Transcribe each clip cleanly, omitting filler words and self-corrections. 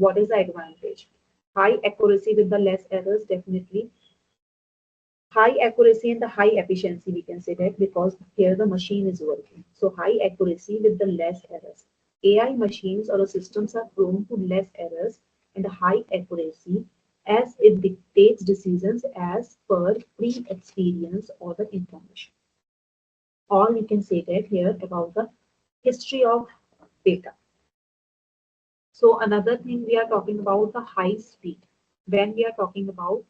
What is the advantage? High accuracy with the less errors, definitely. High accuracy and the high efficiency, we can say that, because here the machine is working. So high accuracy with the less errors. AI machines or systems are prone to less errors and high accuracy as it dictates decisions as per pre-experience or the information. Or we can say that here about the history of data. So another thing, we are talking about the high speed. When we are talking about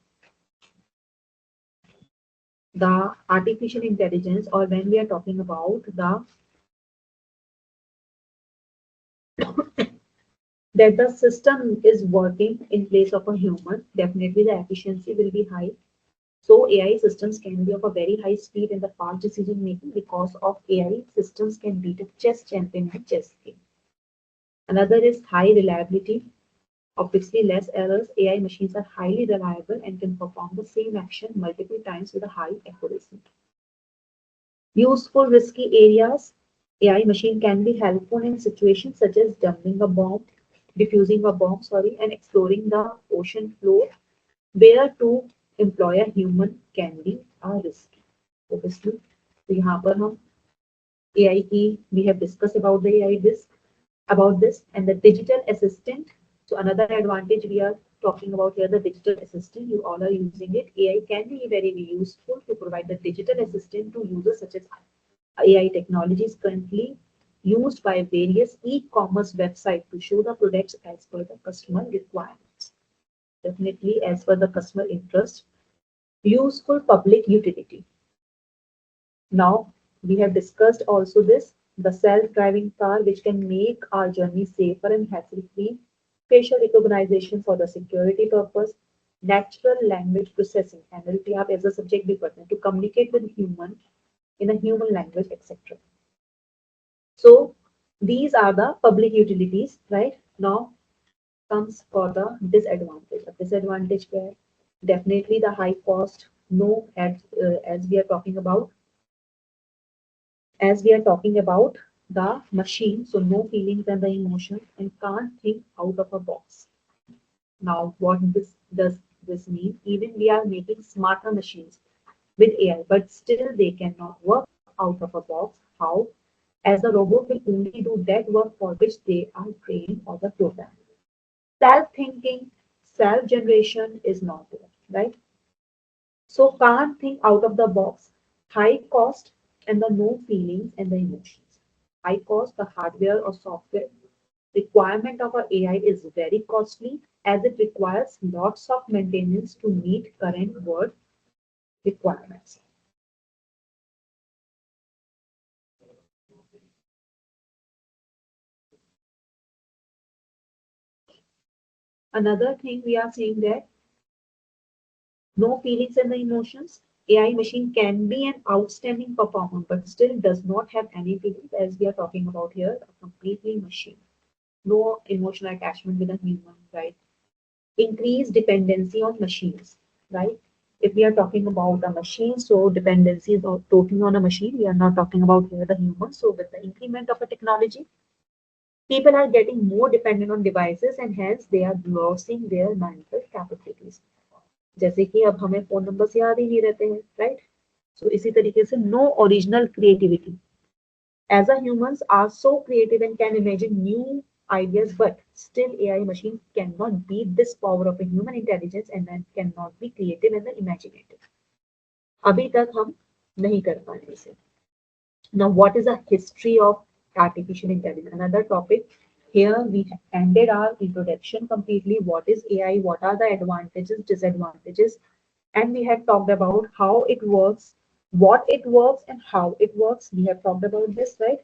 the artificial intelligence, or when we are talking about the that the system is working in place of a human, definitely the efficiency will be high. So AI systems can be of a very high speed in the fast decision making. Because of AI systems can beat a chess champion in a chess game. Another is high reliability. Obviously less errors. AI machines are highly reliable and can perform the same action multiple times with a high accuracy. Useful risky areas. AI machine can be helpful in situations such as dumping a bomb, diffusing a bomb, sorry, and exploring the ocean floor, where to employ a human can be a risky. Obviously, तो यहाँ पर हम AI की we have discussed about the AI this and the digital assistant. So another advantage we are talking about here, the digital assistant. You all are using it. AI can be very useful to provide the digital assistant to users, such as AI technology is currently used by various e-commerce websites to show the products as per the customer requirements. Definitely as per the customer interest. Useful public utility. Now we have discussed also this, the self-driving car, which can make our journey safer and hassle-free. Facial recognition for the security purpose. Natural language processing, NLP आप as a subject भी पढ़ते हैं, to communicate with human in a human language, etc. So these are the public utilities, right? Now comes for the disadvantage. A disadvantage where definitely the high cost, no as we are talking about the machine, so no feelings and the emotions, and can't think out of a box. Now what does this mean? Even we are making smarter machines with AI, but still they cannot work out of a box. How? As the robot will only do that work for which they are trained or the programmed. Self-thinking, self-generation is not there, right? So can't think out of the box, high cost, and the no feelings and the emotions. High cost, the hardware or software requirement of our AI is very costly, as it requires lots of maintenance to meet current world requirements. Another thing we are saying that no feelings and the emotions. AI machine can be an outstanding performer, but still does not have any feelings, as we are talking about here, a completely machine. No emotional attachment with a human, right? Increased dependency on machines, right? If we are talking about a machine, so dependency is totally on a machine. We are not talking about here the human. So with the increment of a technology, people are getting more dependent on devices, and hence they are losing their mental capabilities. जैसे कि अब हमें phone numbers याद ही नहीं रहते हैं, right? सो इसी तरीके से no original creativity. As a humans are so creative and can imagine new ideas, but still AI machine cannot beat this power of a human intelligence and cannot be creative and imaginative. अभी तक हम नहीं कर पाए इसे. Now what is the history of artificial intelligence? Another topic. Here we ended our introduction completely. What is AI? What are the advantages, disadvantages? And we have talked about how it works, what it works, and how it works. We have talked about this, right?